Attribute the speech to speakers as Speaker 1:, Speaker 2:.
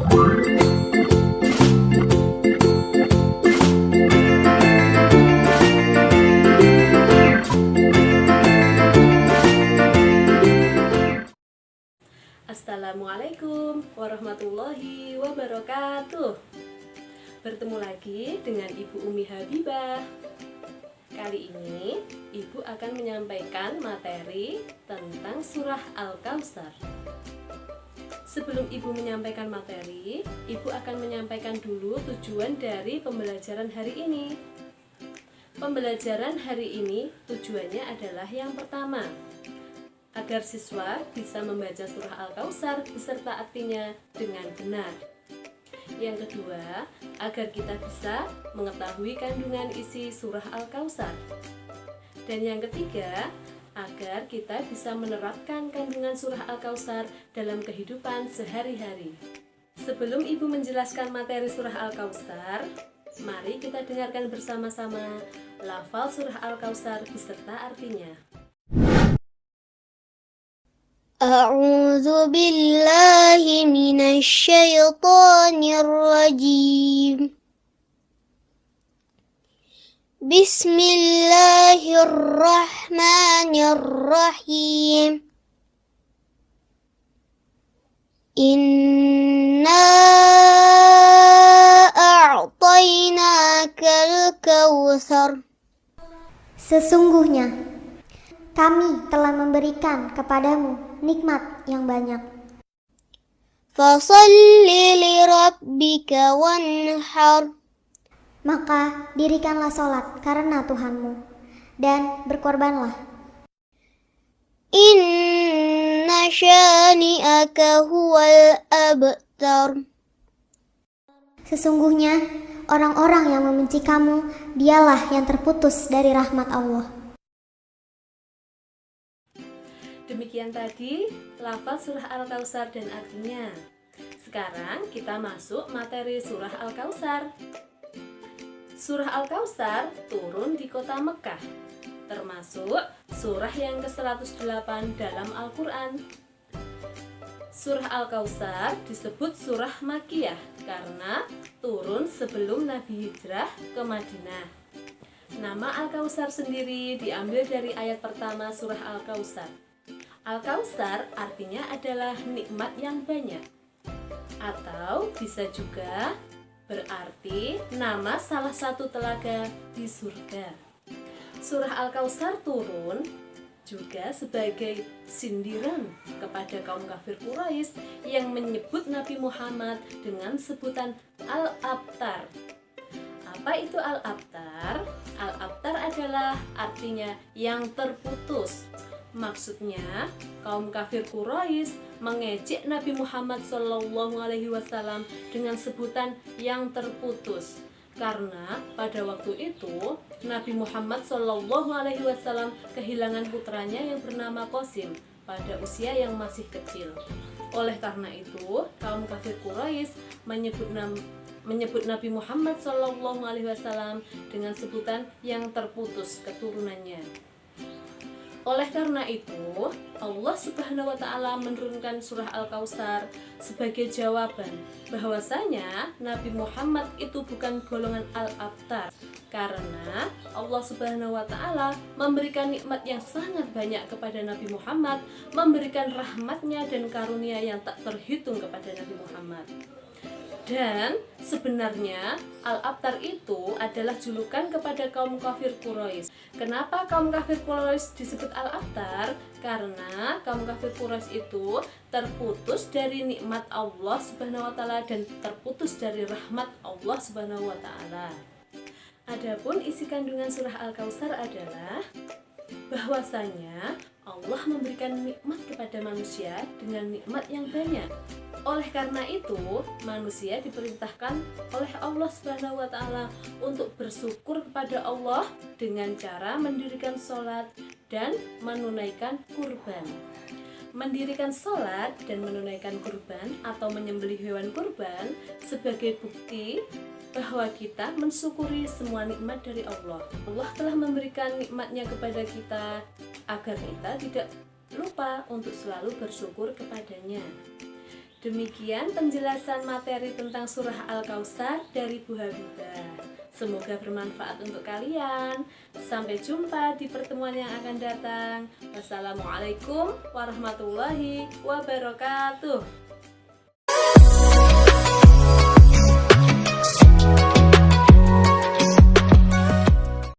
Speaker 1: Assalamualaikum warahmatullahi wabarakatuh. Bertemu lagi dengan Ibu Umi Habibah. Kali ini Ibu akan menyampaikan materi tentang surah Al-Kautsar. Sebelum Ibu menyampaikan materi, Ibu akan menyampaikan dulu tujuan dari pembelajaran hari ini. Pembelajaran hari ini tujuannya adalah yang pertama, agar siswa bisa membaca surah Al-Kautsar beserta artinya dengan benar. Yang kedua, agar kita bisa mengetahui kandungan isi surah Al-Kautsar. Dan yang ketiga, agar kita bisa menerapkan kandungan surah Al-Kautsar dalam kehidupan sehari-hari. Sebelum Ibu menjelaskan materi surah Al-Kautsar, mari kita dengarkan bersama-sama lafal surah Al-Kautsar beserta artinya.
Speaker 2: أعوذ بالله من الشيطان الرجيم بسم الله الرحمن الرحيم إنا أعطيناك الكوثر.
Speaker 3: Sesungguhnya kami telah memberikan kepadamu nikmat yang banyak.
Speaker 2: Fasalli lirabbika wanhar.
Speaker 3: Maka dirikanlah sholat karena Tuhanmu, dan berkorbanlah.
Speaker 2: Inna syani'aka huwal abtar.
Speaker 3: Sesungguhnya orang-orang yang membenci kamu, dialah yang terputus dari rahmat Allah.
Speaker 1: Demikian tadi lafal surah Al-Kautsar dan artinya. Sekarang kita masuk materi surah Al-Kautsar. Surah Al-Kautsar turun di kota Mekah, termasuk surah yang ke-108 dalam Al-Quran. Surah Al-Kautsar disebut surah Makkiyah karena turun sebelum Nabi hijrah ke Madinah. Nama Al-Kautsar sendiri diambil dari ayat pertama surah Al-Kautsar. Al-Kautsar artinya adalah nikmat yang banyak, atau bisa juga berarti nama salah satu telaga di surga. Surah Al-Kautsar turun juga sebagai sindiran kepada kaum kafir Quraisy yang menyebut Nabi Muhammad dengan sebutan Al-Abtar. Apa itu Al-Abtar? Al-Abtar adalah artinya yang terputus. Maksudnya, kaum kafir Quraisy mengejek Nabi Muhammad SAW dengan sebutan yang terputus. Karena pada waktu itu Nabi Muhammad SAW kehilangan putranya yang bernama Qasim pada usia yang masih kecil. Oleh karena itu, kaum kafir Quraisy menyebut Nabi Muhammad SAW dengan sebutan yang terputus keturunannya. Oleh karena itu, Allah Subhanahu wa Ta'ala menurunkan surah Al-Kautsar sebagai jawaban bahwasanya Nabi Muhammad itu bukan golongan Al-Abtar, karena Allah Subhanahu wa Ta'ala memberikan nikmat yang sangat banyak kepada Nabi Muhammad, memberikan rahmatnya dan karunia yang tak terhitung kepada Nabi Muhammad. Dan sebenarnya Al-Abtar itu adalah julukan kepada kaum kafir Quraisy. Kenapa kaum kafir Quraisy disebut Al-Abtar? Karena kaum kafir Quraisy itu terputus dari nikmat Allah Subhanahu wa Ta'ala dan terputus dari rahmat Allah Subhanahu wa Ta'ala. Adapun isi kandungan surah Al-Kautsar adalah bahwasanya Allah memberikan nikmat kepada manusia dengan nikmat yang banyak. Oleh karena itu, manusia diperintahkan oleh Allah Subhanahu wa Ta'ala untuk bersyukur kepada Allah dengan cara mendirikan sholat dan menunaikan kurban. Mendirikan sholat dan menunaikan kurban atau menyembelih hewan kurban sebagai bukti bahwa kita mensyukuri semua nikmat dari Allah. Allah telah memberikan nikmatnya kepada kita agar kita tidak lupa untuk selalu bersyukur kepadanya. Demikian penjelasan materi tentang surah Al-Kautsar dari Bu Habibah. Semoga bermanfaat untuk kalian. Sampai jumpa di pertemuan yang akan datang. Wassalamualaikum warahmatullahi wabarakatuh.